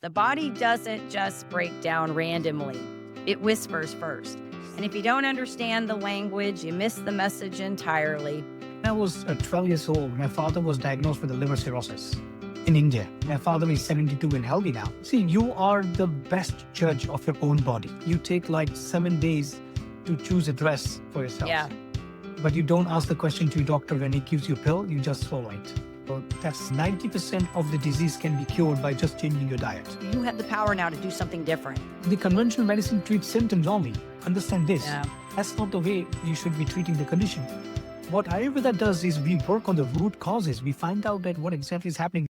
The body doesn't just break down randomly. It whispers first. And if you don't understand the language, you miss the message entirely. When I was 12 years old, my father was diagnosed with a liver cirrhosis in India. My father is 72 and healthy now. See, you are the best judge of your own body. You take like 7 days to choose a dress for yourself. Yeah. But you don't ask the question to your doctor when he gives you a pill, you just swallow it. So that's 90% of the disease can be cured by just changing your diet. You have the power now to do something different. The conventional medicine treats symptoms only. Understand this. Yeah. That's not the way you should be treating the condition. What Ayurveda does is we work on the root causes. We find out that what exactly is happening.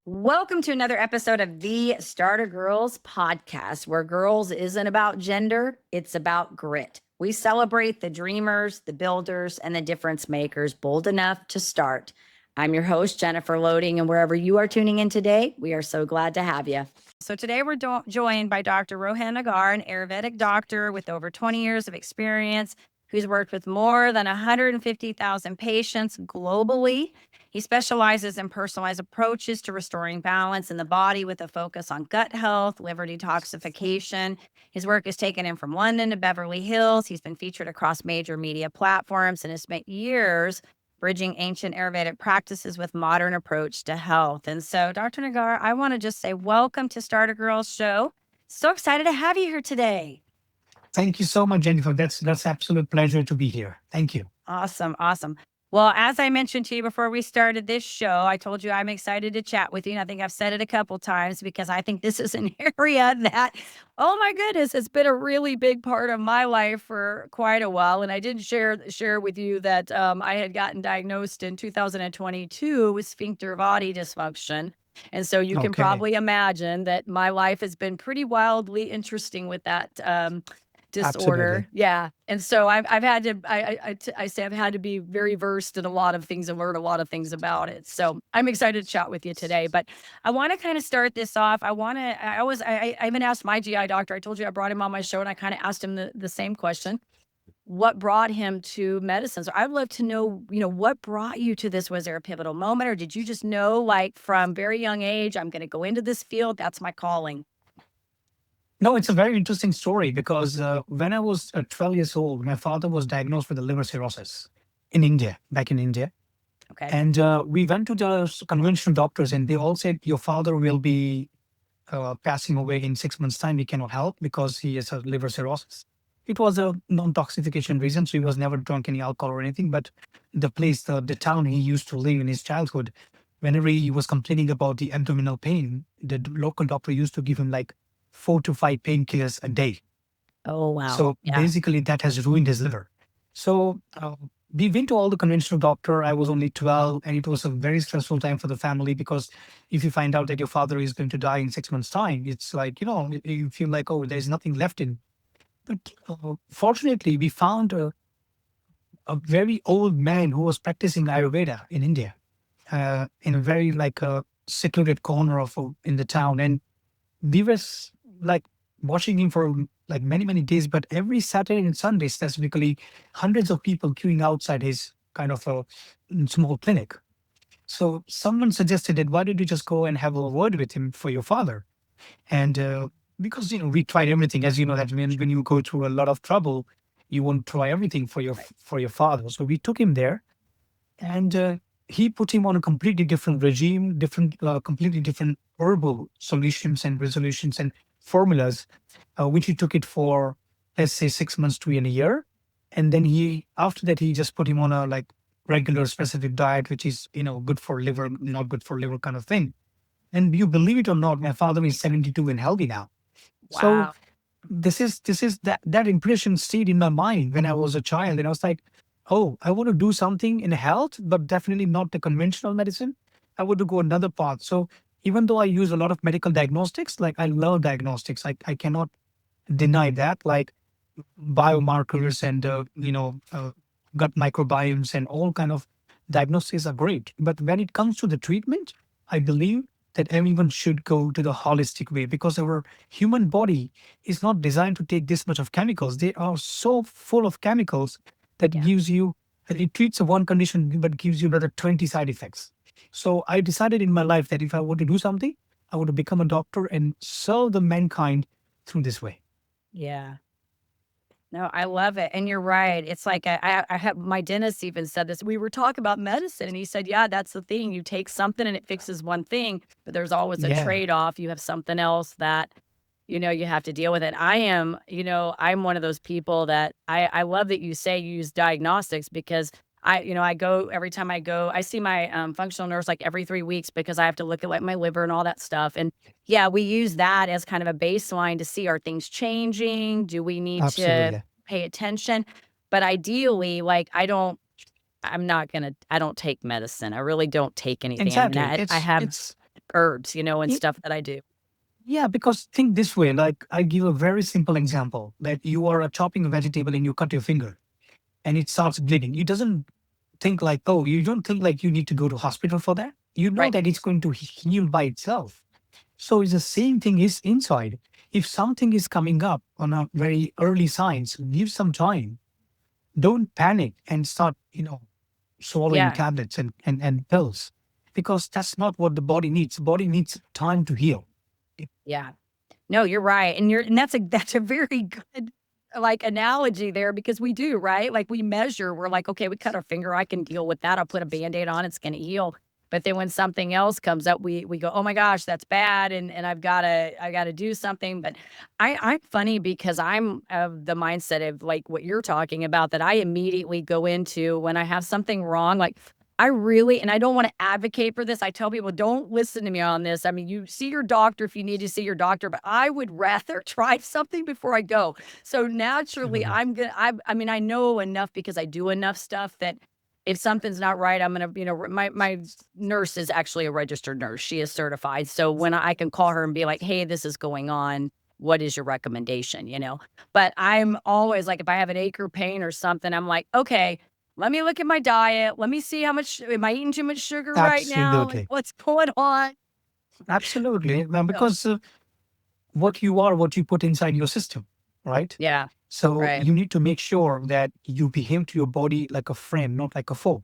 Welcome to another episode of the Starter Girlz Podcast, where girls isn't about gender, it's about grit. We celebrate the dreamers, the builders, and the difference makers bold enough to start. I'm your host, Jennifer Loehding, and wherever you are tuning in today, we are so glad to have you. So today we're joined by Dr. Rohan Nagar, an Ayurvedic doctor with over 20 years of experience, who's worked with more than 150,000 patients globally. He specializes in personalized approaches to restoring balance in the body with a focus on gut health, liver detoxification. His work is taken in from London to Beverly Hills. He's been featured across major media platforms and has spent years bridging ancient Ayurvedic practices with modern approach to health. And so, Dr. Nagar, I want to just say welcome to Starter Girlz Show. So excited to have you here today. Thank you so much, Jennifer. That's absolute pleasure to be here. Thank you. Awesome. Well, as I mentioned to you before we started this show, I told you I'm excited to chat with you. And I think I've said it a couple times because I think this is an area that, oh my goodness, it's been a really big part of my life for quite a while. And I did share with you that I had gotten diagnosed in 2022 with sphincter body dysfunction. And so you can probably imagine that my life has been pretty wildly interesting with that disorder. Absolutely. Yeah. And so I've had to, I say I've had to be very versed in a lot of things and learn a lot of things about it. So I'm excited to chat with you today, but I want to kind of start this off. I even asked my GI doctor, I told you I brought him on my show and I kind of asked him the same question. What brought him to medicine? So I'd love to know, what brought you to this? Was there a pivotal moment or did you just know like from very young age, I'm going to go into this field. That's my calling. No, it's a very interesting story because when I was 12 years old, my father was diagnosed with a liver cirrhosis back in India. Okay. And we went to the conventional doctors and they all said, your father will be passing away in 6 months' time. We cannot help because he has a liver cirrhosis. It was a non-toxification reason, so he was never drunk any alcohol or anything. But the place, the town he used to live in his childhood, whenever he was complaining about the abdominal pain, the local doctor used to give him like 4 to 5 painkillers a day. Oh, wow. So basically that has ruined his liver. So we went to all the conventional doctor. I was only 12 and it was a very stressful time for the family because if you find out that your father is going to die in 6 months' time, it's like, you feel like, oh, there's nothing left in. But fortunately, we found a very old man who was practicing Ayurveda in India in a very like a secluded corner in the town. And we were like watching him for like many, many days, but every Saturday and Sunday, specifically, hundreds of people queuing outside his kind of a small clinic. So someone suggested that why don't you just go and have a word with him for your father? And because, we tried everything, as you know, that when you go through a lot of trouble, you won't try everything for your father. So we took him there and he put him on a completely different regime, completely different herbal solutions and resolutions and formulas, which he took it for, let's say, 6 months to a year. And then after that, he just put him on a like regular specific diet, which is, good for liver, not good for liver kind of thing. And you believe it or not, my father is 72 and healthy now. Wow. So this is that impression stayed in my mind when I was a child. And I was like, oh, I want to do something in health, but definitely not the conventional medicine. I want to go another path. So even though I use a lot of medical diagnostics, like I love diagnostics, I cannot deny that, like biomarkers and, gut microbiomes and all kind of diagnoses are great. But when it comes to the treatment, I believe that everyone should go to the holistic way, because our human body is not designed to take this much of chemicals. They are so full of chemicals that Yeah. gives you, it treats one condition but gives you another 20 side effects. So I decided in my life that if I want to do something, I want to become a doctor and serve the mankind through this way. Yeah. No, I love it. And you're right. It's like I have my dentist even said this. We were talking about medicine, and he said, yeah, that's the thing. You take something and it fixes one thing, but there's always a Yeah, trade-off. You have something else that, you have to deal with it. I'm one of those people that I love that you say you use diagnostics because I go every time I go, I see my functional nurse like every 3 weeks because I have to look at like my liver and all that stuff. And yeah, we use that as kind of a baseline to see, are things changing? Do we need to absolutely. pay attention? But ideally, like I don't take medicine. I really don't take anything. I mean, Exactly. I have It's herbs, and it, stuff that I do. yeah, because think this way, like I give a very simple example that you are chopping a vegetable and you cut your finger and it starts bleeding. You doesn't think like, oh, you don't think like you need to go to hospital for that. You know Right. that it's going to heal by itself. So it's the same thing is inside. If something is coming up on a very early signs, give some time. Don't panic and start, swallowing Yeah. tablets and pills, because that's not what the body needs. The body needs time to heal. Yeah. No, you're right, and that's a very good, like, analogy there because we do, right? Like, we measure, we're like, "Okay, we cut our finger, I can deal with that, I'll put a Band-Aid on, it's gonna heal." But then when something else comes up, we go, "Oh my gosh, that's bad, and I gotta do something." But I'm funny because I'm of the mindset of, like, what you're talking about, that I immediately go into when I have something wrong, like, and I don't wanna advocate for this. I tell people, "Don't listen to me on this." I mean, you see your doctor if you need to see your doctor, but I would rather try something before I go. So naturally, Absolutely. I mean, I know enough because I do enough stuff that if something's not right, I'm gonna, my nurse is actually a registered nurse. She is certified. So when I can call her and be like, "Hey, this is going on. What is your recommendation?" But I'm always like, if I have an ache or pain or something, I'm like, "Okay, let me look at my diet. Let me see how much am I eating too much sugar right now? Like, Absolutely. what's going on?" Absolutely. So Because what you are, what you put inside your system, right? yeah, So right. you need to make sure that you behave to your body like a friend, not like a foe.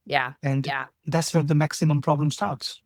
Yeah, And yeah. that's where the maximum problem starts.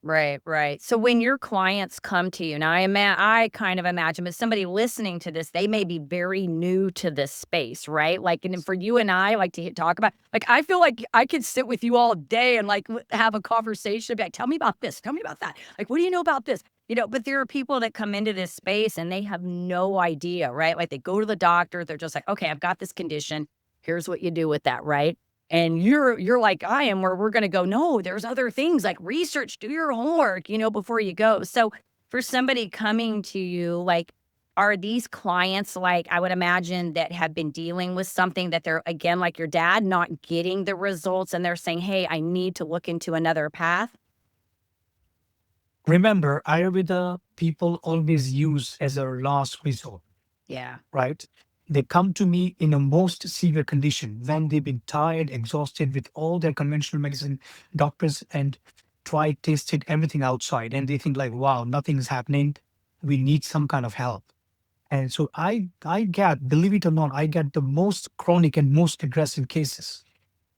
Right, right. So when your clients come to you, now I kind of imagine, but somebody listening to this, they may be very new to this space, right? Like, and for you and I, like to talk about, like, I feel like I could sit with you all day and like have a conversation, be like, tell me about this, tell me about that. Like, what do you know about this? But there are people that come into this space and they have no idea, right? Like they go to the doctor, they're just like, okay, I've got this condition. Here's what you do with that, right? And you're like I am, where we're gonna go, "No, there's other things, like research, do your homework, before you go." So, for somebody coming to you, like, are these clients, like, I would imagine that have been dealing with something that they're, again, like your dad, not getting the results, and they're saying, "Hey, I need to look into another path?" Remember, Ayurveda people always use as a last resort, Yeah. right? They come to me in a most severe condition when they've been tired, exhausted with all their conventional medicine doctors and tried, tasted everything outside. And they think like, wow, nothing's happening. We need some kind of help. And so I get, believe it or not, I get the most chronic and most aggressive cases.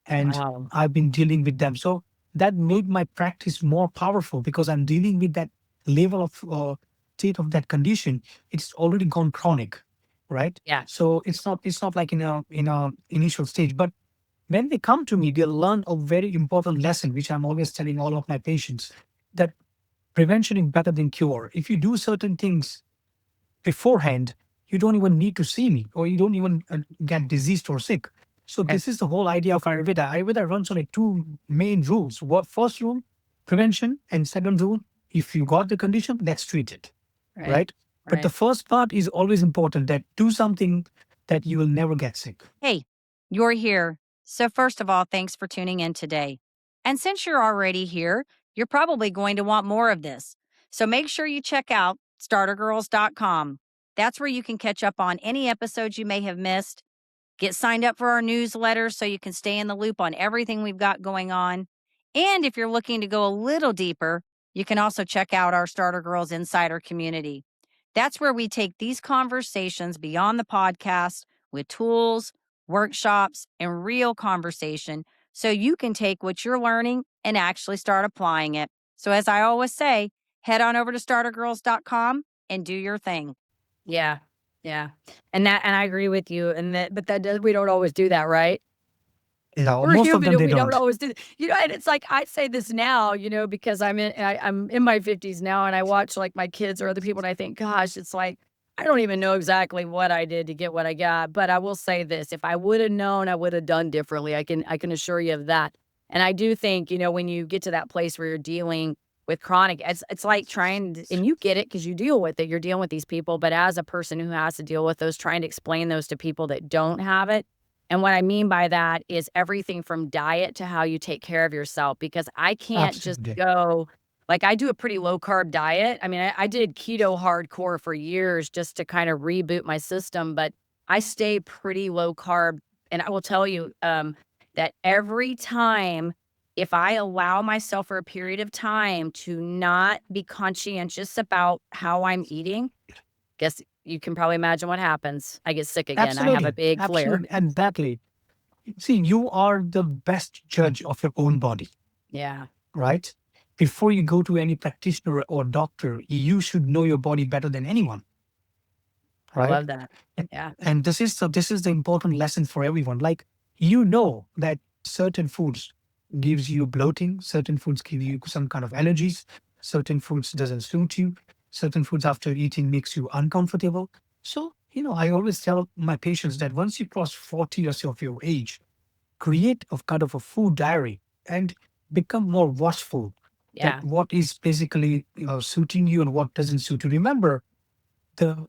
And Wow. I've been dealing with them. So that made my practice more powerful because I'm dealing with that level of state of that condition. It's already gone chronic, right? Yeah. So it's not like in a initial stage. But when they come to me, they learn a very important lesson, which I'm always telling all of my patients, that prevention is better than cure. If you do certain things beforehand, you don't even need to see me or you don't even get diseased or sick. So Okay. this is the whole idea of Ayurveda. Ayurveda runs on like two main rules. What first rule, prevention, and second rule, if you got the condition, let's treat it, Right. right? But the Right. first part is always important, that do something that you will never get sick. Hey, you're here. So, first of all, thanks for tuning in today. And since you're already here, you're probably going to want more of this. So, make sure you check out startergirls.com. That's where you can catch up on any episodes you may have missed, get signed up for our newsletter so you can stay in the loop on everything we've got going on. And if you're looking to go a little deeper, You can also check out our Starter Girls Insider community. That's where we take these conversations beyond the podcast with tools, workshops, and real conversation so you can take what you're learning and actually start applying it. So as I always say, head on over to startergirls.com and do your thing. Yeah. Yeah. And I agree with you. But we don't always do that, right? No, We're most of human them and they we don't don't. always do, and it's like, I say this now, because I'm in my 50s now, and I watch like my kids or other people, and I think, gosh, it's like, I don't even know exactly what I did to get what I got. But I will say this, if I would have known, I would have done differently. I can assure you of that. And I do think, when you get to that place where you're dealing with chronic, it's like and you get it because you deal with it. You're dealing with these people. But as a person who has to deal with those, trying to explain those to people that don't have it. And what I mean by that is everything from diet to how you take care of yourself, because I can't just Absolutely. go, like, I do a pretty low carb diet. I mean, I did keto hardcore for years just to kind of reboot my system, but I stay pretty low carb. And I will tell you that every time, if I allow myself for a period of time to not be conscientious about how I'm eating, guess you can probably imagine what happens. I get sick again. I have a Absolutely. big flare. Absolutely. And badly. See, you are the best judge of your own body, Yeah. right? Before you go to any practitioner or doctor, you should know your body better than anyone, I right? love that. Yeah. And this is the important lesson for everyone. Like, that certain foods gives you bloating, certain foods give you some kind of allergies, certain foods doesn't suit you, certain foods after eating makes you uncomfortable. So, I always tell my patients that once you cross 40 years of your age, create a kind of a food diary and become more watchful Yeah. that what is basically suiting you and what doesn't suit you. Remember,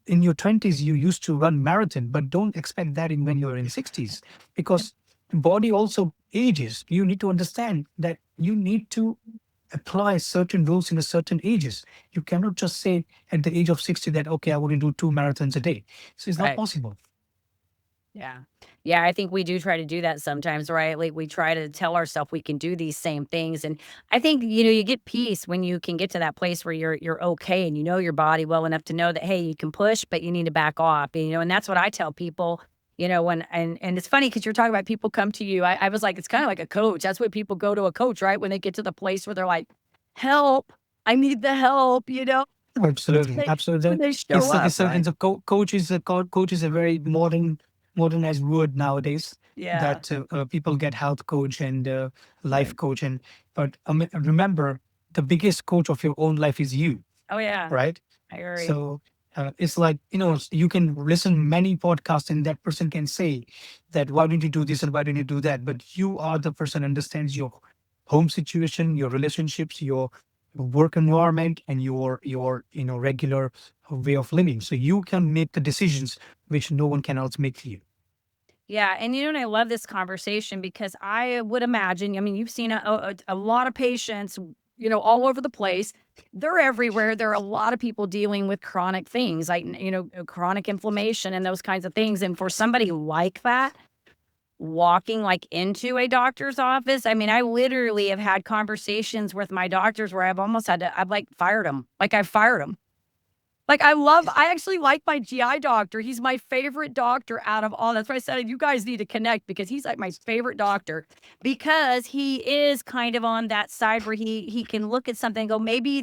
in your 20s you used to run marathon, but don't expect that when you're in 60s, because the body also ages. You need to understand that you need to apply certain rules in a certain ages. You cannot just say at the age of 60 that, okay, I want to do 2 marathons a day. So it's not Right. possible. Yeah. Yeah, I think we do try to do that sometimes, right? Like, we try to tell ourselves we can do these same things. And I think, you get peace when you can get to that place where you're okay and you know your body well enough to know that, hey, you can push, but you need to back off. And that's what I tell people, and it's funny because you're talking about people come to you. I was like, it's kind of like a coach. That's what people go to a coach, right? When they get to the place where they're like, help, I need the help. Absolutely, They, absolutely. when they show up, right? Coach is a very modernized word nowadays. Yeah. That people get health coach and Right. life coach, but remember, the biggest coach of your own life is you, Oh, yeah. right? I agree. So it's like, you can listen many podcasts and that person can say that why don't you do this and why don't you do that, but you are the person who understands your home situation, your relationships, your work environment, and your regular way of living, so you can make the decisions which no one can else make for you. Yeah, and I love this conversation because I would imagine, I mean, you've seen a lot of patients, all over the place. They're everywhere. There are a lot of people dealing with chronic things like, chronic inflammation and those kinds of things. And for somebody like that, walking like into a doctor's office, I mean, I literally have had conversations with my doctors where I've like fired them. Like, I fired them. Like, I actually like my GI doctor. He's my favorite doctor out of all. That's why I said you guys need to connect because he's like my favorite doctor because he is kind of on that side where he can look at something and go, maybe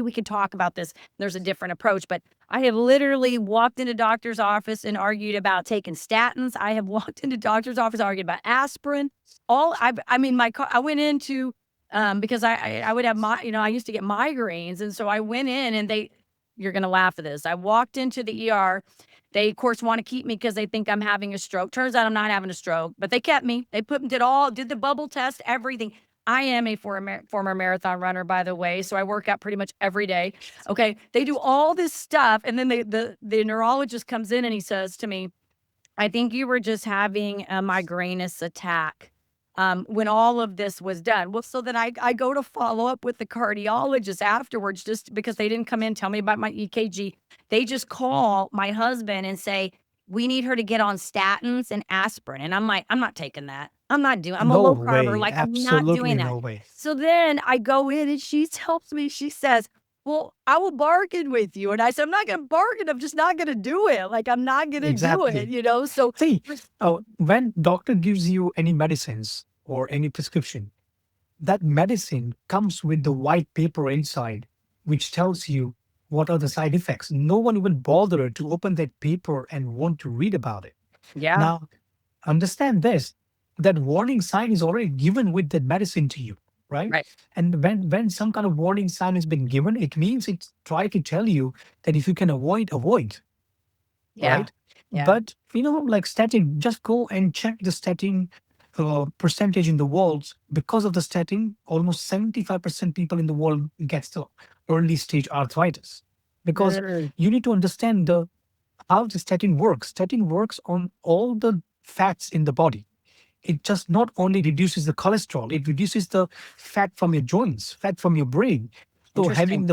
we can talk about this. There's a different approach. But I have literally walked into doctor's office and argued about taking statins. I have walked into doctor's office, argued about aspirin. I went into because I would have I used to get migraines. And so I went in and you're going to laugh at this. I walked into the ER. They, of course, want to keep me because they think I'm having a stroke. Turns out I'm not having a stroke, but they kept me. They did the bubble test, everything. I am a former marathon runner, by the way, so I work out pretty much every day. Okay, they do all this stuff, and then the neurologist comes in and he says to me, I think you were just having a migrainous attack when all of this was done. Well, so then I go to follow up with the cardiologist afterwards just because they didn't come in and tell me about my EKG. They just call my husband and say, we need her to get on statins and aspirin. And I'm like, I'm not taking that. I'm a No low carber. way. Like, I'm not doing Absolutely that. no way. So then I go in and she tells me, she says, well, I will bargain with you. And I said, I'm not going to bargain. I'm just not going to do it. Like, I'm not going to do it, Exactly. you know? So See, when doctor gives you any medicines or any prescription, that medicine comes with the white paper inside, which tells you what are the side effects. No one will bother to open that paper and want to read about it. yeah, Now, understand this, that warning sign is already given with that medicine to you, right? right. And when some kind of warning sign has been given, it means it's trying to tell you that if you can avoid, avoid, Yeah. right? Yeah. But like statin, just go and check the statin percentage in the world. Because of the statin, almost 75% people in the world gets the early stage arthritis. Because Mm, you need to understand the how the statin works. Statin works on all the fats in the body. It just not only reduces the cholesterol, it reduces the fat from your joints, fat from your brain. So interesting.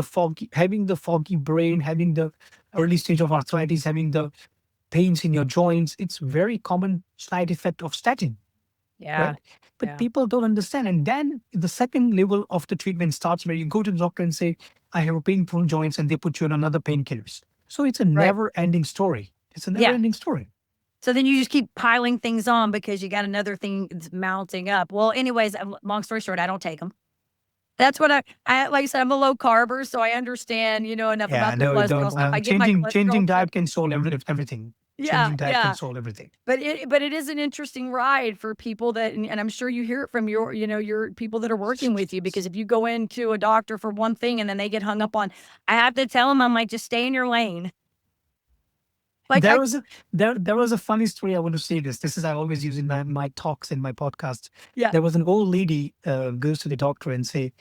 having the foggy brain, having the early stage of arthritis, having the pains in your joints, it's very common side effect of statin, Yeah. right? But Yeah. people don't understand. And then the second level of the treatment starts where you go to the doctor and say, I have a painful joints, and they put you on another painkillers. So it's a Right. never ending story. It's a never Yeah. ending story. So then you just keep piling things on because you got another thing that's mounting up. Well, anyways, long story short, I don't take them. That's what I like I said, I'm a low carber, so I understand, enough Yeah, about the no, cholesterol don't. stuff. I get my Changing cholesterol checked. diet can solve everything. Yeah, Changing diet can yeah. solve everything. But it is an interesting ride for people that, and I'm sure you hear it from your people that are working with you, because if you go into a doctor for one thing and then they get hung up on, I have to tell them, I'm like, just stay in your lane. Like There I, was a there was a funny story. I want to say this. This is I always use in my talks in my podcast. yeah, There was an old lady goes to the doctor and say,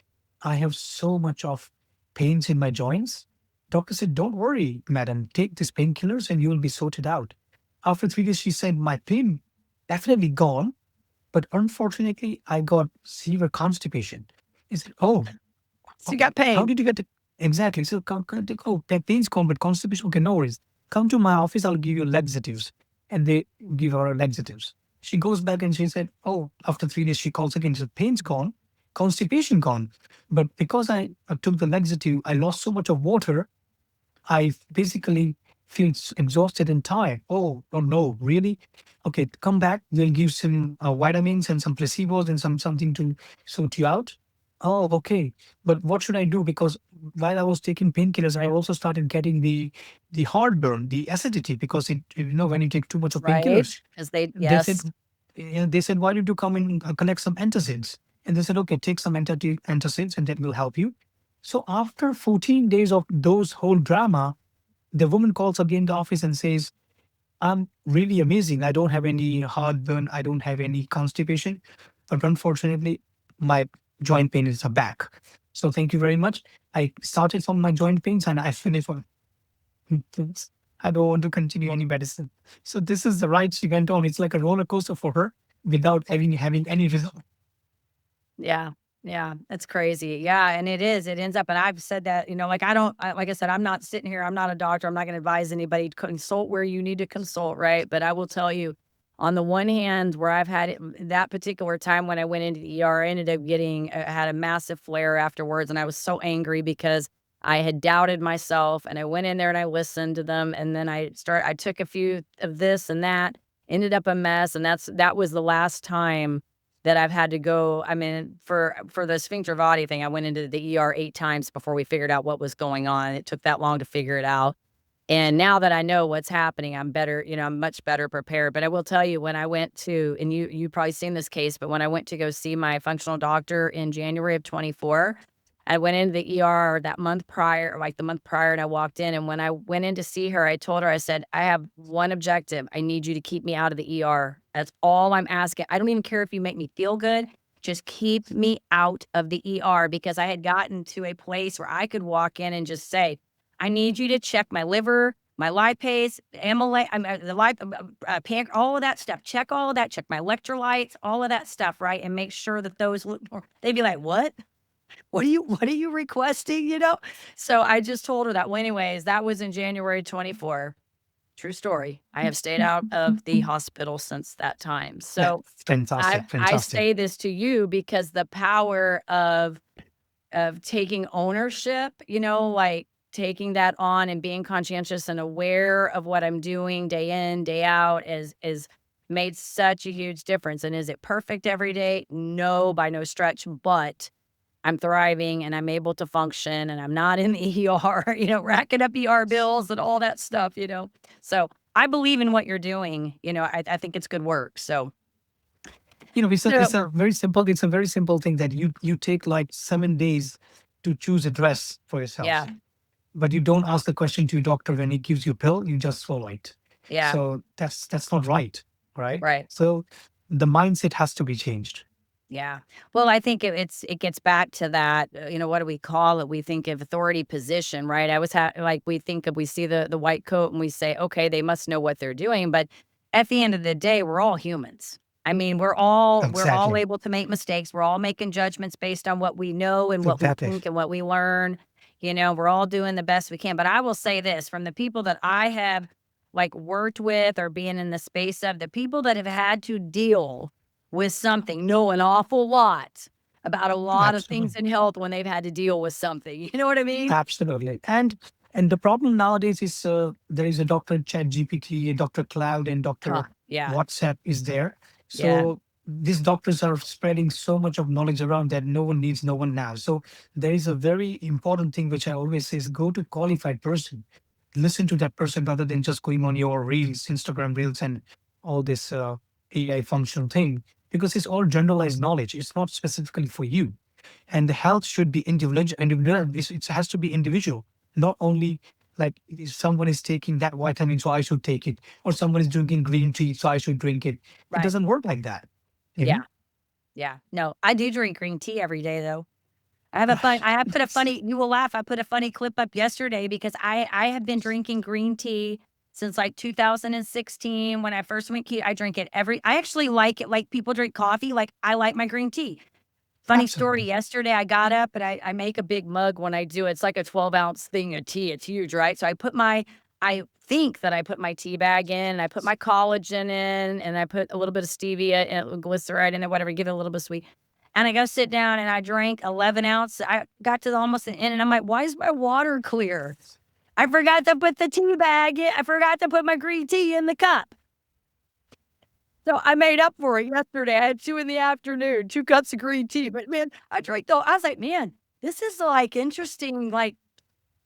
I have so much of pains in my joints. Doctor said, don't worry, madam. Take these painkillers and you will be sorted out. After 3 days, she said, my pain definitely gone, but unfortunately, I got severe constipation. He said, oh, so you got how pain. did you get it? Exactly. So, oh, that pain's gone, but constipation, okay, no worries. Come to my office, I'll give you laxatives. And they give her laxatives. She goes back and she said, oh, after 3 days, she calls again. She said, pain's gone, constipation gone. But because I took the laxative, I lost so much of water. I basically feel exhausted and tired. Oh no, really? Okay, come back. We'll give some vitamins and some placebos and something to sort you out. Oh, okay. But what should I do? Because while I was taking painkillers, I also started getting the heartburn, the acidity, because when you take too much of Right. painkillers, Because they, they said, yes. why don't you come and collect some antacids? And they said, okay, take some antacids and that will help you. So after 14 days of those whole drama, the woman calls again the office and says, I'm really amazing. I don't have any heartburn. I don't have any constipation. But unfortunately, my joint pain is back. So thank you very much. I started from my joint pains and I finished on things. I don't want to continue any medicine. So this is the ride she went on. It's like a roller coaster for her without having any result. Yeah. Yeah. That's crazy. Yeah. And it is. It ends up, and I've said that, like like I said, I'm not sitting here. I'm not a doctor. I'm not going to advise anybody to consult where you need to consult. Right. But I will tell you, on the one hand, where I've had it that particular time when I went into the ER, I ended up had a massive flare afterwards. And I was so angry because I had doubted myself, and I went in there and I listened to them. And then I took a few of this and that, ended up a mess. And that was the last time that I've had to go. I mean, for the sphincter body thing, I went into the ER 8 times before we figured out what was going on. It took that long to figure it out. And now that I know what's happening, I'm better, I'm much better prepared. But I will tell you, when I went to, and you probably seen this case, but when I went to go see my functional doctor in January of 24, I went into the ER that month prior, like the month prior, and I walked in. And when I went in to see her, I told her, I said, I have one objective. I need you to keep me out of the ER. That's all I'm asking. I don't even care if you make me feel good. Just keep me out of the ER, because I had gotten to a place where I could walk in and just say, I need you to check my liver, my lipase, amylase, all of that stuff. Check all of that. Check my electrolytes, all of that stuff, right? And make sure that those look. They'd be like, what? What are you requesting? So I just told her that. Well, anyways, that was in January 24. True story. I have stayed out of the hospital since that time. Yeah, So fantastic, I fantastic. say this to you because the power of taking ownership, like taking that on and being conscientious and aware of what I'm doing day in, day out is made such a huge difference. And is it perfect every day? No, by no stretch, but I'm thriving and I'm able to function and I'm not in the ER, racking up ER bills and all that stuff. So I believe in what you're doing. I think it's good work. So, so It's a very simple thing that you take like 7 days to choose a dress for yourself, yeah, but you don't ask the question to your doctor when he gives you a pill, you just swallow it. yeah, So that's not right, right? right. So the mindset has to be changed. Yeah. Well, I think it gets back to that, what do we call it? We think of authority position, right? Like we see the white coat and we say, okay, they must know what they're doing. But at the end of the day, we're all humans. I mean, we're all Exactly. able to make mistakes. We're all making judgments based on what we know and what we Exactly. think and what we learn. We're all doing the best we can. But I will say this from the people that I have like worked with or being in the space of the people that have had to deal with something, know an awful lot about a lot of things Absolutely. in health when they've had to deal with something. You know what I mean? Absolutely. And the problem nowadays is there is a Dr. Chat GPT, a Dr. Cloud, and Huh. Dr. Yeah. WhatsApp is there. Yeah. So these doctors are spreading so much of knowledge around that no one needs no one now. So there is a very important thing which I always say is go to qualified person. Listen to that person rather than just going on your reels, Instagram reels, and all this AI functional thing, because it's all generalized knowledge. It's not specifically for you, and the health should be individual. It has to be individual, not only like if someone is taking that vitamin, so I should take it, or someone is drinking green tea, so I should drink it. It Right. doesn't work like that. you know Yeah. Yeah. No, I do drink green tea every day though. I have put a That's funny, you will laugh. I put a funny clip up yesterday because I have been drinking green tea since like 2016 when I first went keto. I actually like it like people drink coffee. Like I like my green tea. Funny story, absolutely. yesterday I got up and I make a big mug when I do it. It's like a 12-ounce thing of tea. It's huge, right? So I think that I put my tea bag in, I put my collagen in, and I put a little bit of stevia and glyceride in it, whatever, give it a little bit sweet. And I go sit down and I drank 11 ounce. I got to almost the end and I'm like, why is my water clear? I forgot to put the tea bag in. I forgot to put my green tea in the cup. So I made up for it yesterday. I had 2 in the afternoon, 2 cups of green tea. But man, I was like, man, this is like interesting, like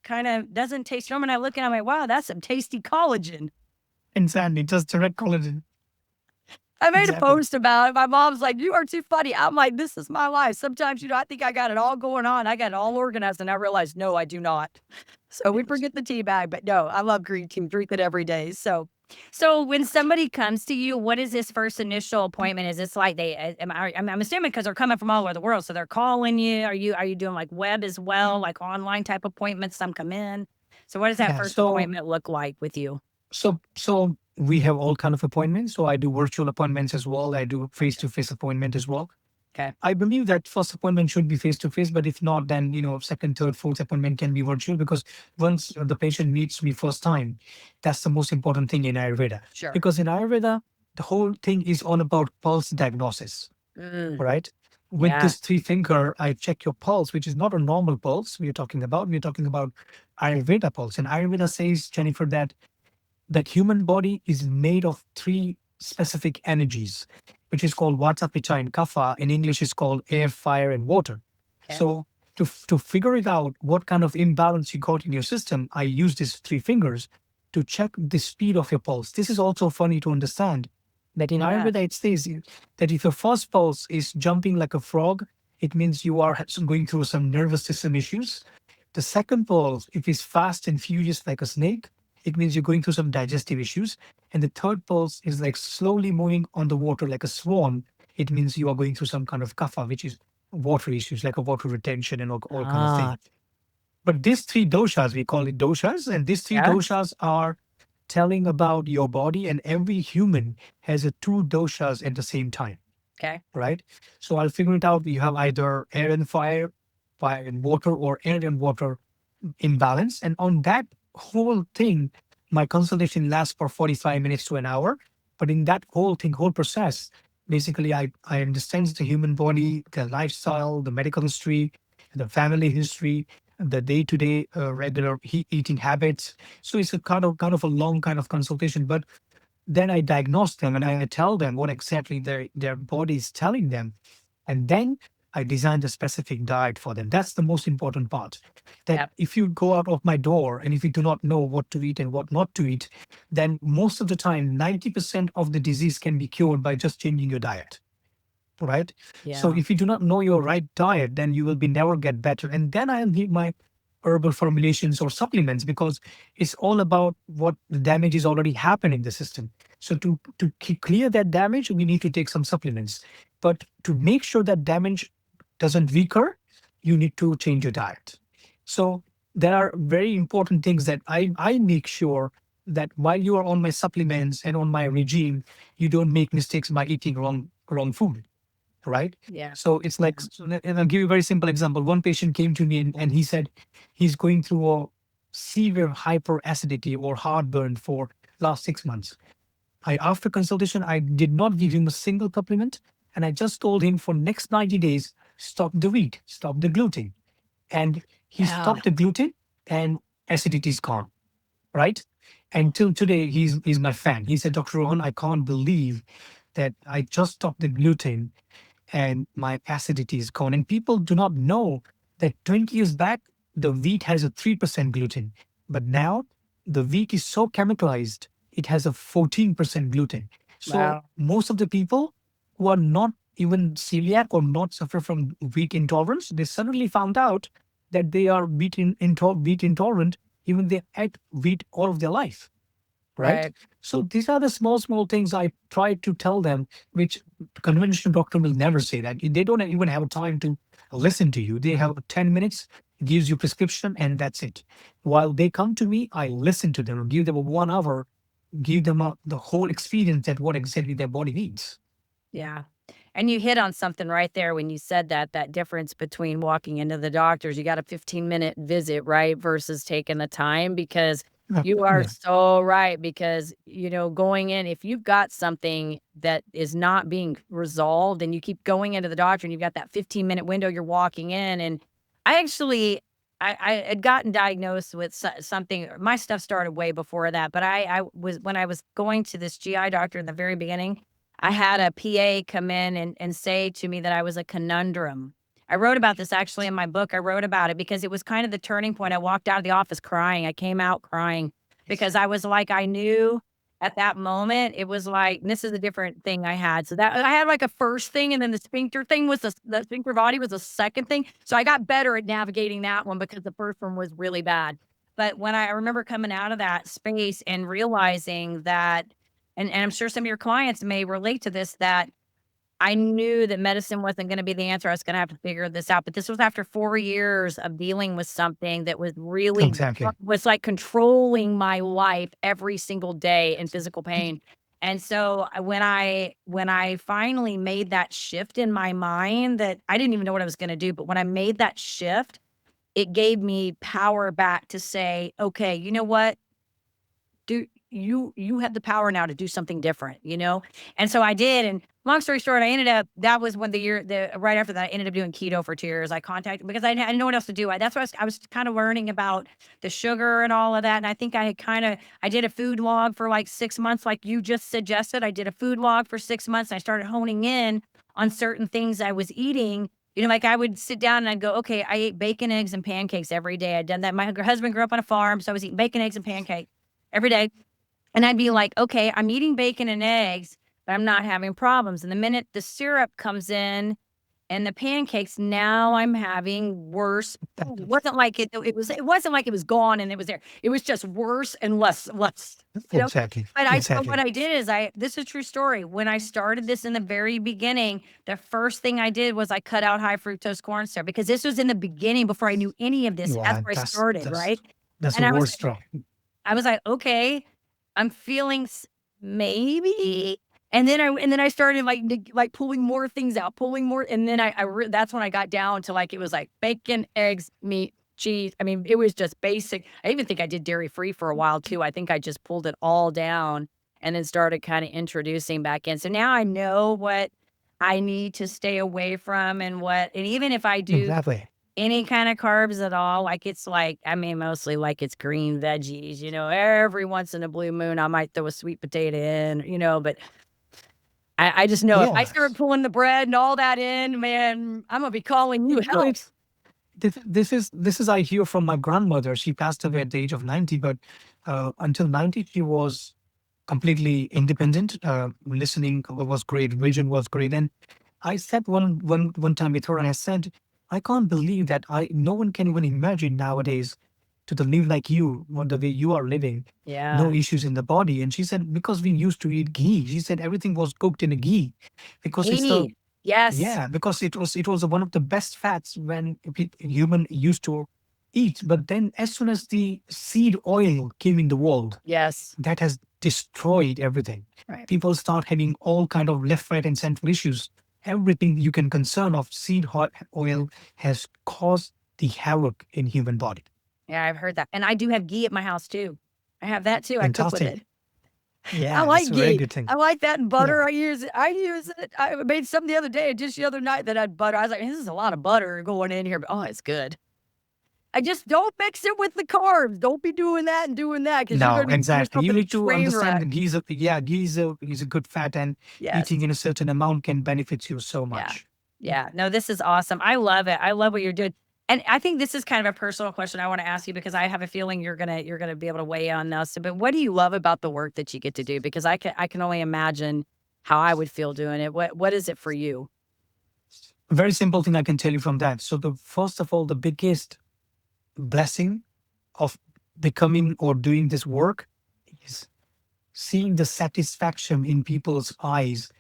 kind of doesn't taste strong. And I look and I'm like, wow, that's some tasty collagen. Insanely, just direct collagen. I made a Exactly. post about it. My mom's like, you are too funny. I'm like, this is my life. Sometimes, I think I got it all going on. I got it all organized. And I realized, no, I do not. So we forget the tea bag. But no, I love green tea. Drink it every day. So when somebody comes to you, what is this first initial appointment? Is this like I'm assuming because they're coming from all over the world. So they're calling you. Are you doing like web as well, like online type appointments? Some come in. So what does that Yeah. first appointment look like with you? So we have all kind of appointments. So I do virtual appointments as well. I do face-to-face appointment as well. Okay. I believe that first appointment should be face to face, but if not, then second, third, fourth appointment can be virtual, because once the patient meets me first time, that's the most important thing in Ayurveda. Sure. Because in Ayurveda, the whole thing is all about pulse diagnosis, Mm, right? With yeah. this three finger, I check your pulse, which is not a normal pulse. We're talking about Ayurveda pulse, and Ayurveda says, Jennifer, that human body is made of three specific energies, which is called Vata, Pitta, and Kapha. In English, is called air, fire, and water. Okay. So to figure it out, what kind of imbalance you got in your system, I use these three fingers to check the speed of your pulse. This is also funny to understand that in Yeah. Ayurveda, it says that if your first pulse is jumping like a frog, it means you are going through some nervous system issues. The second pulse, if it's fast and furious like a snake, it means you're going through some digestive issues. And the third pulse is like slowly moving on the water like a swan. It means you are going through some kind of kapha, which is water issues like a water retention and all kind of thing. Ah, But these three doshas, we call it doshas, and these three yeah. doshas are telling about your body, and every human has a two doshas at the same time, Okay. right? So I'll figure it out. You have either air and fire, fire and water, or air and water imbalance. And on that whole thing, My consultation lasts for 45 minutes to an hour. But in that whole process, basically I understand the human body, the lifestyle, the medical history, the family history, the day-to-day regular eating habits. So it's a kind of a long kind of consultation. But then I diagnose them and I tell them what exactly their body is telling them. And then I designed a specific diet for them. That's the most important part. That Yep. if you go out of my door and if you do not know what to eat and what not to eat, then most of the time, 90% of the disease can be cured by just changing your diet. Right. So Yeah. if you do not know your right diet, then you will be never get better. And then I'll give my herbal formulations or supplements because it's all about what the damage is already happened in the system. So to clear that damage, we need to take some supplements. But to make sure that damage doesn't recur, you need to change your diet. So there are very important things that I make sure that while you are on my supplements and on my regime, you don't make mistakes by eating wrong food, right? Yeah. So it's like, and I'll give you a very simple example. One patient came to me and he said he's going through a severe hyperacidity or heartburn for last 6 months. After consultation, I did not give him a single supplement, and I just told him for next 90 days, stop the wheat, stop the gluten, and he Yeah. stopped the gluten, and acidity is gone, right? Until today, he's my fan. He said, Dr. Rohan, I can't believe that I just stopped the gluten and my acidity is gone. And people do not know that 20 years back, the wheat has a 3% gluten. But now the wheat is so chemicalized, it has a 14% gluten. So Wow. most of the people who are not even celiac or not suffer from wheat intolerance, they suddenly found out that they are wheat intolerant, even they ate wheat all of their life, right? Right. So these are the small things I try to tell them, which conventional doctor will never say that. They don't even have time to listen to you. They have 10 minutes, gives you prescription, and that's it. While they come to me, I listen to them, give them a 1 hour, give them the whole experience that what exactly their body needs. Yeah. And you hit on something right there when you said that, that difference between walking into the doctor's, you got a 15-minute visit, right? Versus taking the time because you are Yeah, so right. Because, going in, if you've got something that is not being resolved and you keep going into the doctor and you've got that 15-minute window, you're walking in. And I actually, I had gotten diagnosed with something. My stuff started way before that, but when I was going to this GI doctor in the very beginning, I had a PA come in and say to me that I was a conundrum. I wrote about this actually in my book. I wrote about it because it was kind of the turning point. I walked out of the office crying. I came out crying because I was like, I knew at that moment, it was like, and this is a different thing I had. So that I had like a first thing, and then the sphincter thing was the sphincter body was a second thing. So I got better at navigating that one because the first one was really bad. But when I remember coming out of that space and realizing that and I'm sure some of your clients may relate to this, that I knew that medicine wasn't gonna be the answer, I was gonna have to figure this out, but this was after 4 years of dealing with something that was really exactly. was, like, controlling my life every single day in physical pain, and so, when I finally made that shift in my mind that I didn't even know what I was gonna do, but when I made that shift, it gave me power back to say, "Okay, you know what? Do you have the power now to do something different, you know?" And so I did, and long story short, I ended up that was when the right after that, I ended up doing keto for 2 years. I contacted because I didn't know what else to do. That's what I was kind of learning about the sugar and all of that, and I think I did a food log for, like, 6 months, like you just suggested. I did a food log for 6 months, and I started honing in on certain things I was eating. Like, I would sit down and I'd go, "Okay, I ate bacon, eggs, and pancakes every day." I'd done that. My husband grew up on a farm, so I was eating bacon, eggs, and pancakes every day. And I'd be like, "Okay, I'm eating bacon and eggs, but I'm not having problems." And the minute the syrup comes in and the pancakes, now I'm having worse. It wasn't like it wasn't like it was gone and it was there. It was just worse and less, you know? Exactly. But what Exactly. I did is this is a true story. When I started this in the very beginning, the first thing I did was I cut out high fructose corn syrup because this was in the beginning before I knew any of this. That's Yeah, where I that's started, that's right? that's the And worst drug. I was like, "Okay, I'm feeling maybe." And then I started like pulling more things out, pulling more, and then I that's when I got down to like it was like bacon, eggs, meat. cheese. I mean, it was just basic. I even think I did dairy free for a while too. I think I just pulled it all down and then started kind of introducing back in. So now I know what I need to stay away from and even if I do Exactly. any kind of carbs at all, I mean, mostly like it's green veggies, every once in a blue moon, I might throw a sweet potato in, but I just know if I start Yes. pulling the bread and all that in, man, I'm gonna be calling you No, help. this is I hear from my grandmother. She passed away at the age of 90, but until 90, she was completely independent. Listening was great, vision was great. And I said one time with her, and I said, I can't believe that no one can even imagine nowadays to live like you, the way you are living, no Yeah. issues in the body. And she said, because we used to eat ghee. She said everything was cooked in a ghee because it's the Ghee. Yes. yeah, because it was one of the best fats when human used to eat. But then as soon as the seed oil came in the world, Yes. that has destroyed everything. Right. People start having all kind of left, right, and central issues. Everything you can concern of oil has caused the havoc in human body. Yeah, I've heard that. And I do have ghee at my house too. I have that too. I cook with Fantastic. it. I Yeah, that's like a very ghee. good thing. I like that in butter. Yeah. I use it. I made some the other day, just the other night that had butter. I was like, this is a lot of butter going in here, but oh, it's good. I just don't mix it with the carbs. Don't be doing that and doing that because you're No, going to get exactly. yourself You in a need to train understand wreck. that ghee is a good fat, and Yes. eating in a certain amount can benefit you so Yeah. much. Yeah. No, this is awesome. I love it. I love what you're doing. And I think this is kind of a personal question I want to ask you because I have a feeling you're gonna be able to weigh in on this. But what do you love about the work that you get to do? Because I can only imagine how I would feel doing it. What is it for you? A very simple thing I can tell you from that. So the first of all, the biggest blessing of becoming or doing this work is seeing the satisfaction in people's eyes,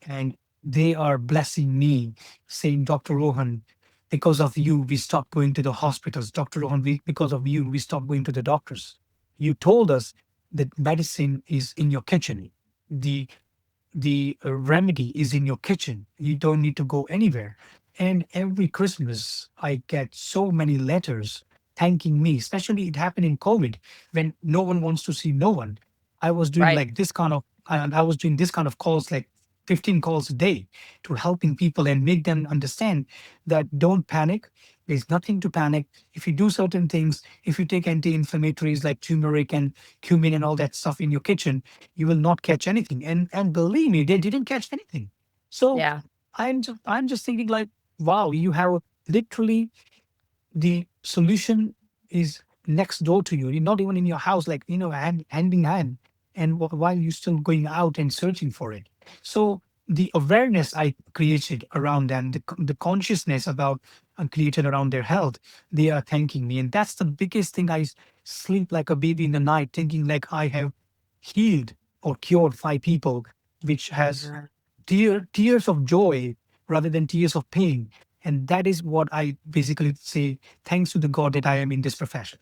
and they are blessing me, saying, Dr. Rohan, because of you, we stopped going to the hospitals. Dr. Rohan, because of you, we stopped going to the doctors. You told us that medicine is in your kitchen. The remedy is in your kitchen. You don't need to go anywhere. And every Christmas, I get so many letters thanking me, especially it happened in COVID when no one wants to see no one. I was doing Right. like this kind of, and I was doing this kind of calls, like 15 calls a day to helping people and make them understand that don't panic. There's nothing to panic. If you do certain things, if you take anti-inflammatories like turmeric and cumin and all that stuff in your kitchen, you will not catch anything. And believe me, they didn't catch anything. So Yeah. I'm just thinking like, wow, you have literally the solution is next door to you. You're not even in your house, like, hand in hand. And while you're still going out and searching for it. So the awareness I created around them, the consciousness about created around their health, they are thanking me. And that's the biggest thing. Sleep like a baby in the night, thinking like I have healed or cured 5 people, which has Mhm. tears of joy rather than tears of pain. And that is what I basically say, thanks to the God that I am in this profession.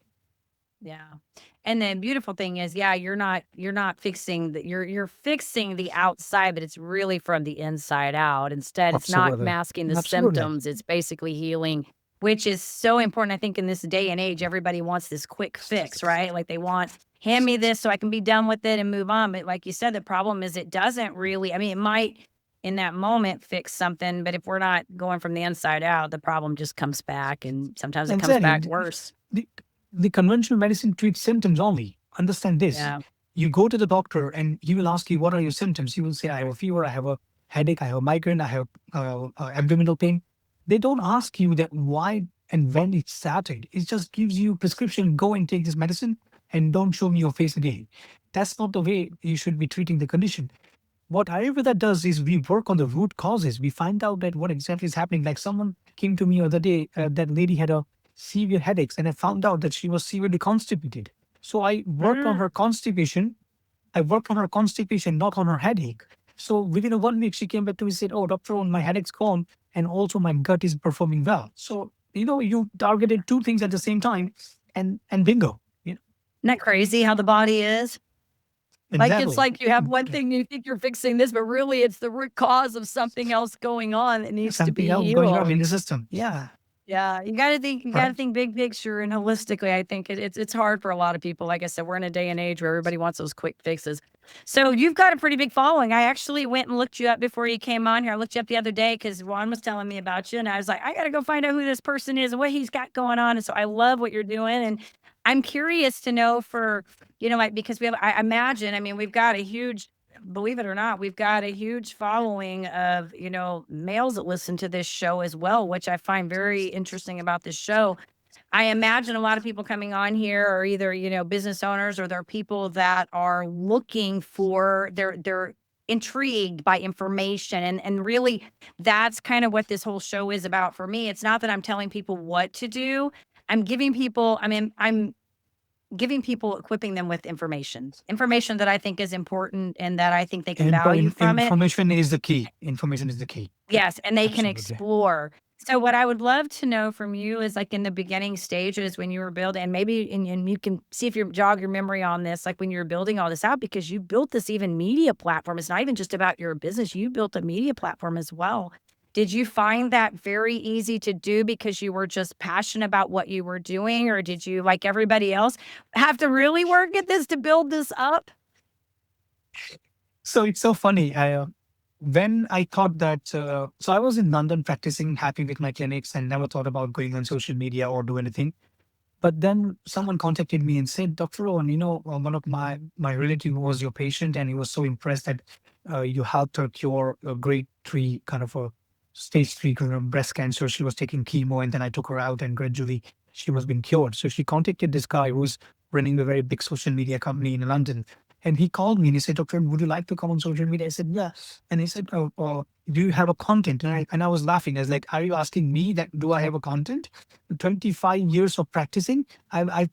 Yeah. And the beautiful thing is, yeah, you're not fixing you're fixing the outside, but it's really from the inside out. Instead, it's not Absolutely. masking the Absolutely. symptoms. It's basically healing, which is so important. I think in this day and age, everybody wants this quick fix, right? Like they want, hand me this so I can be done with it and move on. But like you said, the problem is it doesn't really, I mean, it might in that moment fix something, but if we're not going from the inside out, the problem just comes back and sometimes it comes Exactly. back worse. The, the conventional medicine treats symptoms only. Understand this. Yeah. You go to the doctor and he will ask you, what are your symptoms? You will say, I have a fever, I have a headache, I have a migraine, I have abdominal pain. They don't ask you that why and when it started. It just gives you prescription, go and take this medicine and don't show me your face again. That's not the way you should be treating the condition. What Ayurveda does is we work on the root causes. We find out that what exactly is happening. Like someone came to me the other day, that lady had a severe headaches, and I found out that she was severely constipated. So I worked on Mm. her constipation. I worked on her constipation, not on her headache. So within a 1 week, she came back to me and said, "Oh, doctor, my headache's gone, and also my gut is performing well." So you targeted two things at the same time, and bingo. Isn't that crazy how the body is? Like, it's Exactly. like you have one thing, you think you're fixing this, but really it's the root cause of something else going on that needs to Something be else going on healed. in the system. Yeah. Yeah, you gotta right? think big picture and holistically. I think it's hard for a lot of people. Like I said, we're in a day and age where everybody wants those quick fixes. So you've got a pretty big following. I actually went and looked you up before you came on here. I looked you up the other day because Juan was telling me about you, and I was like, I gotta go find out who this person is and what he's got going on. And so I love what you're doing, and I'm curious to know for like because we have I imagine I mean we've got a huge believe it or not, we've got a huge following of, males that listen to this show as well, which I find very interesting about this show. I imagine a lot of people coming on here are either, business owners or they're people that are looking for they're intrigued by information and really that's kind of what this whole show is about for me. It's not that I'm telling people what to do. I'm giving people equipping them with information that I think is important and that I think they can value from it. Information is the key. Information is the key. Yes, and they can Absolutely. explore. So what I would love to know from you is like in the beginning stages when you were building and maybe and you can see if you jog your memory on this, like when you were building all this out, because you built this even media platform. It's not even just about your business. You built a media platform as well. Did you find that very easy to do because you were just passionate about what you were doing, or did you, like everybody else, have to really work at this to build this up? So it's so funny. When I thought that, so I was in London practicing, happy with my clinics, and never thought about going on social media or do anything. But then someone contacted me and said, Dr. Rohan, one of my relative was your patient, and he was so impressed that you helped her cure a grade 3 kind of a stage 3 kind of breast cancer. She was taking chemo, and then I took her out, and gradually she was being cured. So she contacted this guy who's running a very big social media company in London. And he called me and he said, Doctor, would you like to come on social media? I said, yes. And he said, do you have a content? And I was laughing. I was like, are you asking me that do I have a content? 25 years of practicing, I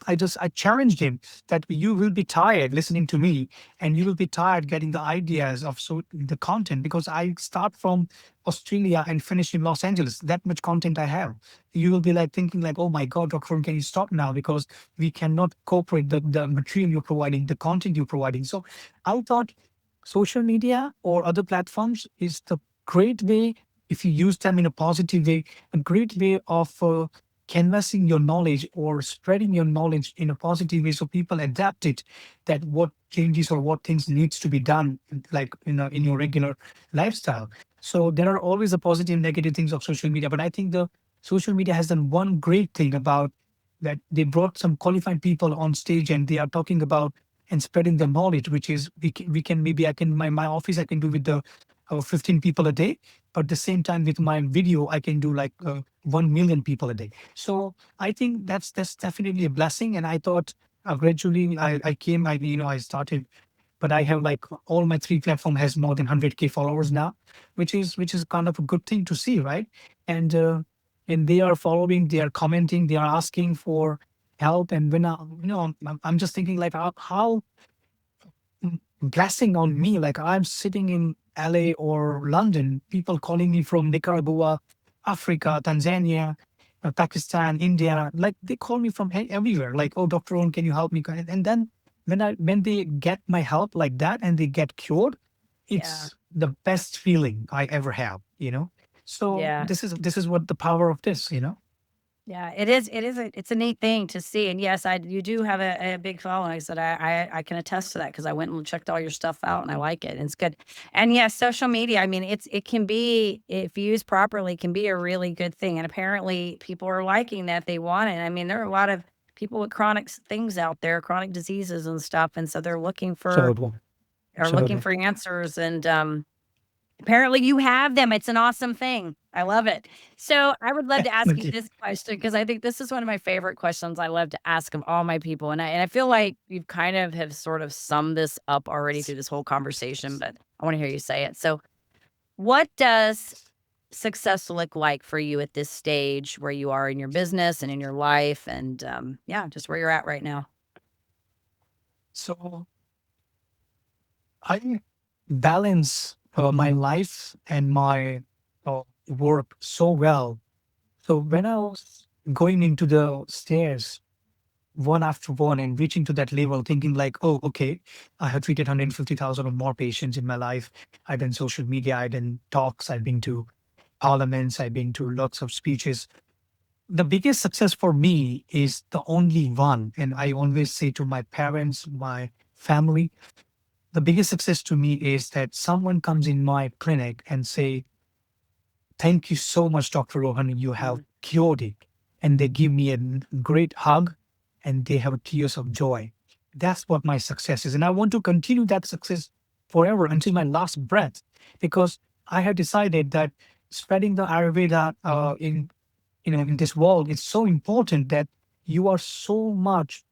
challenged him that you will be tired listening to me, and you will be tired getting the ideas of the content, because I start from Australia and finish in Los Angeles. That much content I have. You will be like thinking like, oh my God, Dr. Can you stop now? Because we cannot cooperate the material you're providing, the content you're providing. So I thought social media or other platforms is the great way, if you use them in a positive way, a great way of canvassing your knowledge or spreading your knowledge in a positive way so people adapt it, that what changes or what things needs to be done, like in your regular lifestyle. So there are always the positive negative things of social media, but I think the social media has done one great thing about that. They brought some qualified people on stage and they are talking about and spreading the knowledge, which is we can maybe I can my office I can do with the 15 people a day, but at the same time with my video I can do like 1 million people a day. So I think that's definitely a blessing. And I thought gradually I came, I started, but I have like all my 3 platform has more than 100K followers now, which is kind of a good thing to see, right? And and they are following, they are commenting, they are asking for help. And when I'm just thinking like how blessing on me. Like I'm sitting in LA or London, people calling me from Nicaragua, Africa, Tanzania, Pakistan, India. Like they call me from everywhere. Like, oh, Dr. Rohan, can you help me? And then when they get my help like that and they get cured, Yeah. it's the best feeling I ever have. So Yeah. this is what the power of this. Yeah, it is. It's a neat thing to see. And yes, you do have a big following. Like I said, I can attest to that because I went and checked all your stuff out and I like it. And it's good. And yes, social media, I mean, it can be, if used properly, can be a really good thing. And apparently people are liking that. They want it. I mean, there are a lot of people with chronic things out there, chronic diseases and stuff. And so they're looking for Absolutely. are looking Absolutely. for answers. And apparently you have them. It's an awesome thing. I love it. So I would love to ask you Okay. this question because I think this is one of my favorite questions I love to ask of all my people. And I feel like you've kind of have sort of summed this up already through this whole conversation, but I want to hear you say it. So what does success look like for you at this stage where you are in your business and in your life and yeah, just where you're at right now? So I balance my life and my work so well. So when I was going into the stairs one after one and reaching to that level, thinking like, oh, okay, I have treated 150,000 or more patients in my life. I've done social media, I've done talks, I've been to parliaments, I've been to lots of speeches. the biggest success for me is the only one. And I always say to my parents, my family, the biggest success to me is that someone comes in my clinic and say, thank you so much, Dr. Rohan, you have Mm. cured it. And they give me a great hug and they have tears of joy. That's what my success is. And I want to continue that success forever until my last breath, because I have decided that spreading the Ayurveda in this world, it's so important that you are so much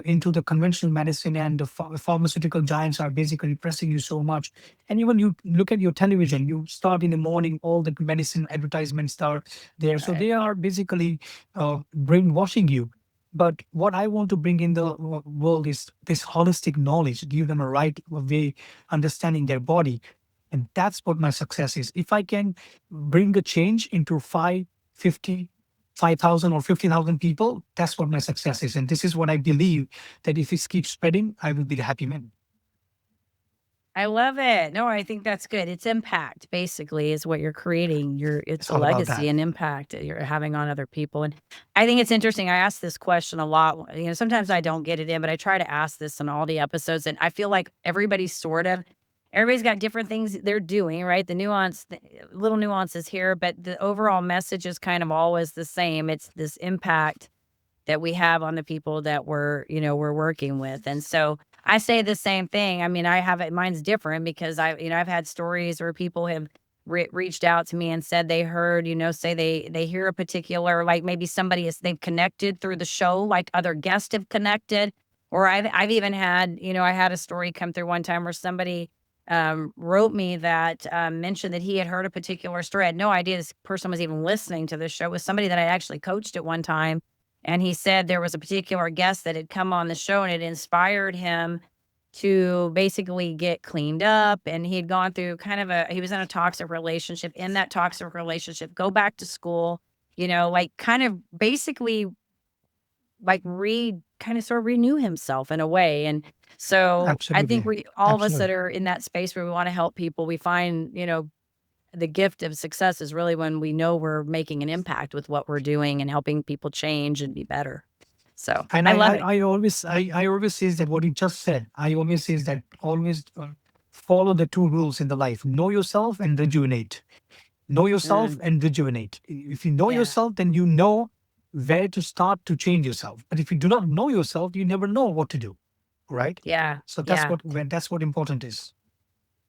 into the conventional medicine, and the pharmaceutical giants are basically pressing you so much. And even you look at your television, you start in the morning, all the medicine advertisements are there. So Right. they are basically brainwashing you. But what I want to bring in the world is this holistic knowledge, give them a right way understanding their body. And that's what my success is. If I can bring a change into 5,000 or 50,000 people, that's what my success is. And this is what I believe, that if it keeps spreading, I will be the happy man. I love it. No, I think that's good. It's impact basically is what you're creating. It's It's a all about legacy that. and impact that you're having on other people. And I think it's interesting. I ask this question a lot. Sometimes I don't get it in, but I try to ask this in all the episodes. And I feel like everybody's got different things they're doing, right? Little nuances here, but the overall message is kind of always the same. It's this impact that we have on the people that we're working with. And so I say the same thing. I mean, I have it, mine's different because I've had stories where people have reached out to me and said they heard, say they hear a particular, like maybe they've connected through the show, like other guests have connected. Or I've even had, I had a story come through one time where somebody wrote me that mentioned that he had heard a particular story. I had no idea this person was even listening to this show. It was somebody that I actually coached at one time. And he said there was a particular guest that had come on the show and it inspired him to basically get cleaned up. And he had gone through he was in a toxic relationship. In that toxic relationship, go back to school, like kind of basically like kind of sort of renew himself in a way. And so I think Absolutely. all of us that Absolutely. are in that space where we want to help people, we find, the gift of success is really when we know we're making an impact with what we're doing and helping people change and be better. So And I love it. I always says that what you just said, I always says that always follow the two rules in the life: know yourself and rejuvenate. Know yourself Mm, and rejuvenate. If you know yeah. yourself, then you know where to start to change yourself. But if you do not know yourself, you never know what to do, right? Yeah. So Yeah. that's what important is.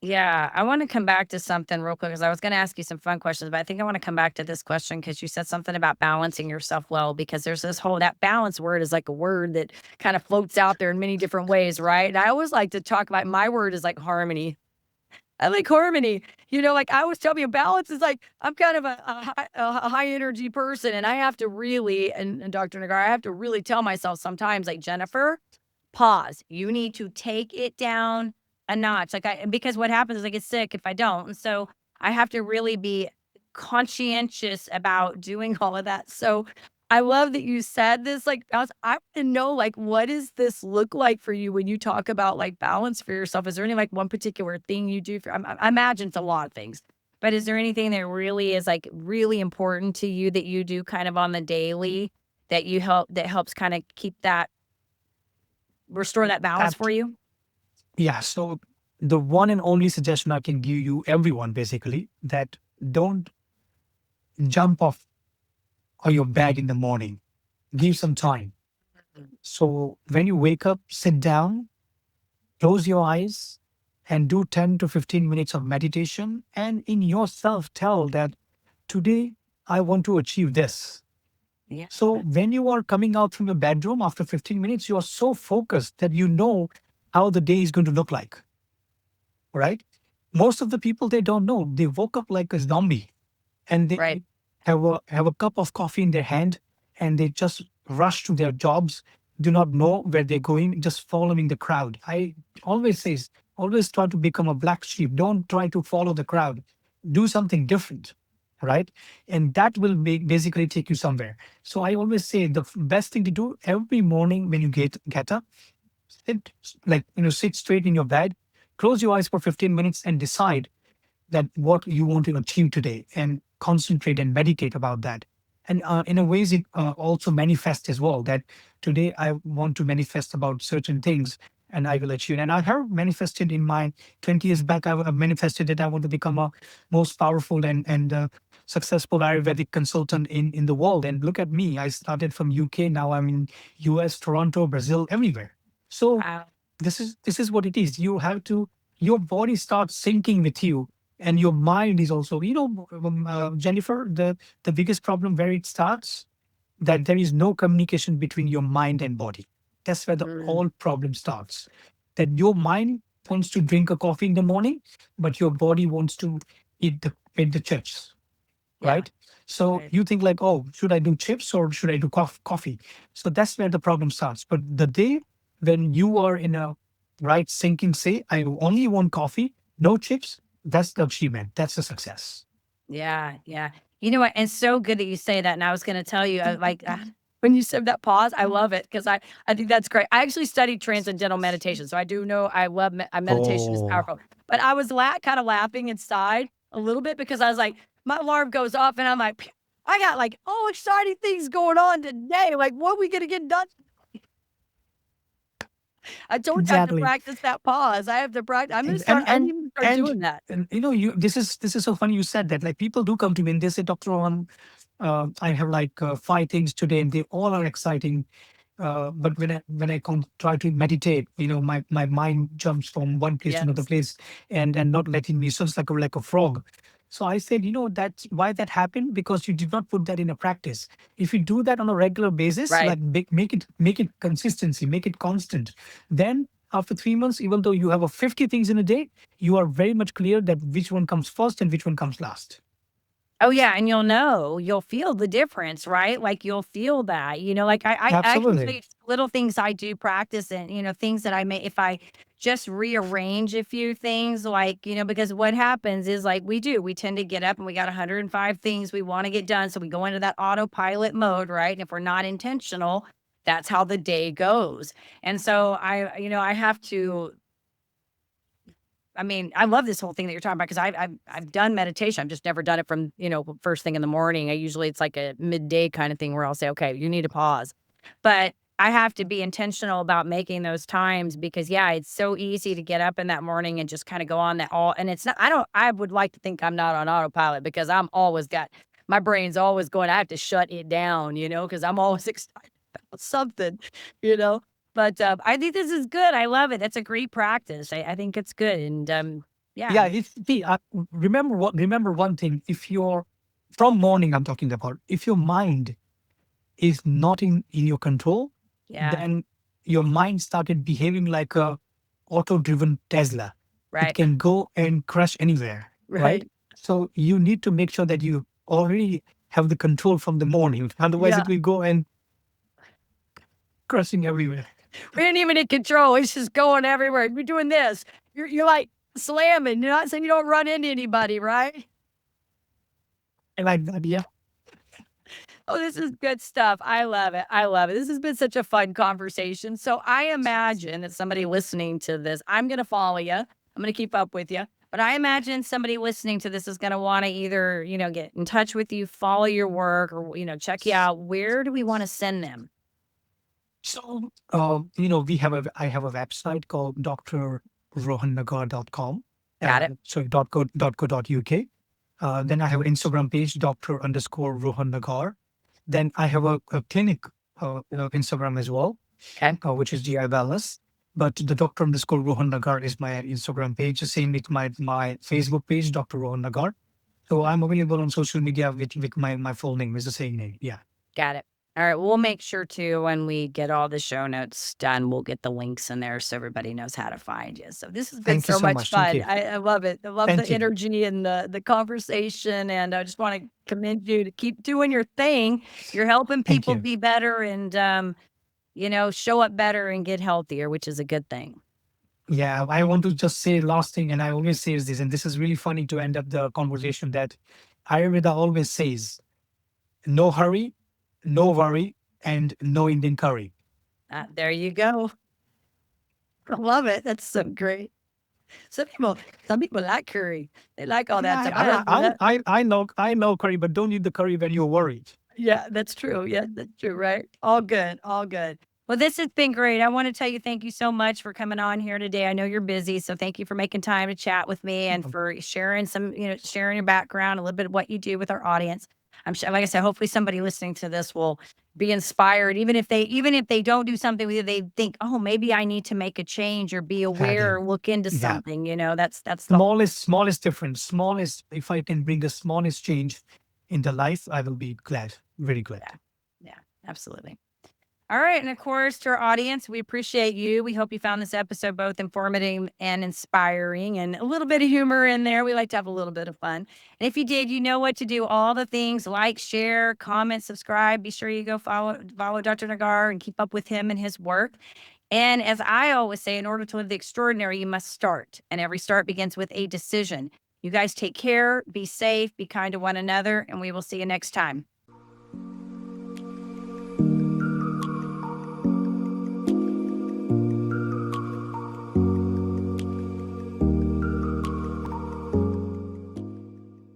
Yeah, I want to come back to something real quick because I was going to ask you some fun questions, but I think I want to come back to this question because you said something about balancing yourself well. Because there's that balance word is like a word that kind of floats out there in many different ways, right? And I always like to talk about my word is like harmony. I like harmony. Like I always tell me a balance is like I'm kind of a high energy person, and I have to really, and Dr. Nagar, I have to really tell myself sometimes, like Jennifer, pause. You need to take it down a notch. Because what happens is I get sick if I don't. And so I have to really be conscientious about doing all of that. So I love that you said this. Like, I want to know, like, what does this look like for you when you talk about like balance for yourself? Is there any like one particular thing you do I imagine it's a lot of things, but is there anything that really is like really important to you that you do kind of on the daily that helps kind of restore that balance for Ab- you? yeah. So the one and only suggestion I can give you, everyone, basically, that don't jump off on your bed in the morning. Give some time. So when you wake up, sit down, close your eyes, and do 10 to 15 minutes of meditation. And in yourself, tell that today I want to achieve this. Yeah. So when you are coming out from your bedroom after 15 minutes, you are so focused that you know how the day is going to look like, right? Most of the people, they don't know. They woke up like a zombie, and Right. they have a cup of coffee in their hand, and they just rush to their jobs, do not know where they're going, just following the crowd. I always say, always try to become a black sheep. Don't try to follow the crowd. Do something different, right? And that will basically take you somewhere. So I always say the best thing to do every morning when you get up, sit, sit straight in your bed, close your eyes for 15 minutes and decide that what you want to achieve today, and concentrate and meditate about that. And in a ways, it also manifests as well. That today I want to manifest about certain things, and I will achieve. And I have manifested in my 20 years back. I manifested that I want to become a most powerful and successful Ayurvedic consultant in the world. And look at me. I started from UK. Now I'm in US, Toronto, Brazil, everywhere. So Wow. this is what it is. You have to, your body starts syncing with you, and your mind is also, Jennifer, the biggest problem where it starts, that there is no communication between your mind and body. That's where the Mm, whole problem starts. That your mind wants to drink a coffee in the morning, but your body wants to eat the chips, yeah. right? So Right. you think like, oh, should I do chips or should I do coffee? So that's where the problem starts. But the day when you are in a right thinking, say, I only want coffee, no chips, that's the achievement. That's the success. Yeah, yeah. You know what? It's so good that you say that. And I was going to tell you, when you said that pause, I love it because I think that's great. I actually studied transcendental meditation, so I do know I love meditation is Oh, powerful. But I was kind of laughing inside a little bit because I was like, my alarm goes off, and I'm like, "Phew, I got like all exciting things going on today. Like, what are we going to get done?" I told you I have to exactly. practice that pause. I have to practice. I'm going to And start. and I need and to start and, doing that. and you this is so funny you said that. Like people do come to me and they say, Dr. Rohan, I have like 5 things today, and they all are exciting. But when I try to meditate, my mind jumps from one place to another Yes. place, and not letting me. So it's like a frog. So I said, that's why that happened, because you did not put that in a practice. If you do that on a regular basis, Right. like make it consistency, make it constant, then after 3 months, even though you have a 50 things in a day, you are very much clear that which one comes first and which one comes last. Oh, yeah, and you'll feel the difference, right? Like, you'll feel that, like, I actually tell Absolutely. you little things I do practice and, things that I may if I just rearrange a few things, like, because what happens is, like, we tend to get up and we got 105 things we wanna get done, so we go into that autopilot mode, right? And if we're not intentional, that's how the day goes, and so I have to I mean, I love this whole thing that you're talking about because I've done meditation. I've just never done it from, first thing in the morning. I usually it's like a midday kind of thing where I'll say, okay, you need to pause. But I have to be intentional about making those times because yeah, it's so easy to get up in that morning and just kind of go on that all and it's not I would like to think I'm not on autopilot because I'm always got my brain's always going, I have to shut it down, because I'm always excited about something, you know. But, I think this is good, I love it, that's a great practice, I think it's good, and, yeah, Yeah, see, remember one thing. If you're from morning, I'm talking about, if your mind is not in your control, yeah, then your mind started behaving like a auto-driven Tesla. It right, can go and crash anywhere, right? right, So you need to make sure that you already have the control from the morning. Otherwise, yeah, it will go and crashing everywhere. we ain't even in control, it's just going everywhere, we're doing this, you're, like, slamming, you're not saying you don't run into anybody, right? I like that. Yeah. Oh, this is good stuff. I love it. I love it. This has been such a fun conversation. So I imagine that somebody listening to this, I'm going to follow you. I'm going to keep up with you. But I imagine somebody listening to this is going to want to either, get in touch with you, follow your work, or, check you out. Where do we want to send them? So, I have a website called drrohannagar.com. Got it. So .co.uk. Then I have an Instagram page, Dr. underscore Rohan Nagar. Then I have a clinic Instagram as well, Okay. which is GI Wellness. But the Dr. underscore Rohan Nagar is my Instagram page. The same with my Facebook page, Dr. Rohan Nagar. So I'm available on social media with my full name, is the same name. Yeah. Got it. All right. We'll make sure to when we get all the show notes done, we'll get the links in there so everybody knows how to find you. So this has been Thank you so so much much. Thank fun. you. I love it. I love the Thank you. energy and the conversation. And I just want to commend you to keep doing your thing. You're helping Thank people you. be better and show up better and get healthier, which is a good thing. Yeah, I want to just say last thing, and I always say this, and this is really funny to end up the conversation, that Ayurveda always says, no hurry, no worry, and no Indian curry. There you go. I love it. That's so great. Some people like curry. They like all that Yeah, stuff. My husband, I know curry, but don't eat the curry when you're worried. Yeah, that's true. Yeah, that's true, right? All good. All good. Well, this has been great. I want to tell you thank you so much for coming on here today. I know you're busy, so thank you for making time to chat with me and for sharing sharing your background, a little bit of what you do with our audience. I'm sure, like I said, hopefully somebody listening to this will be inspired. Even if they don't do something with it, they think, oh, maybe I need to make a change or be aware Adding. or look into Yeah. something. That's the Smallest difference. Smallest, if I can bring the smallest change in the life, I will be glad. Very glad. yeah, absolutely. All right. And of course, to our audience, we appreciate you. We hope you found this episode both informative and inspiring and a little bit of humor in there. We like to have a little bit of fun. And if you did, you know what to do. All the things like, share, comment, subscribe. Be sure you go follow Dr. Nagar and keep up with him and his work. And as I always say, in order to live the extraordinary, you must start. And every start begins with a decision. You guys take care, be safe, be kind to one another, and we will see you next time.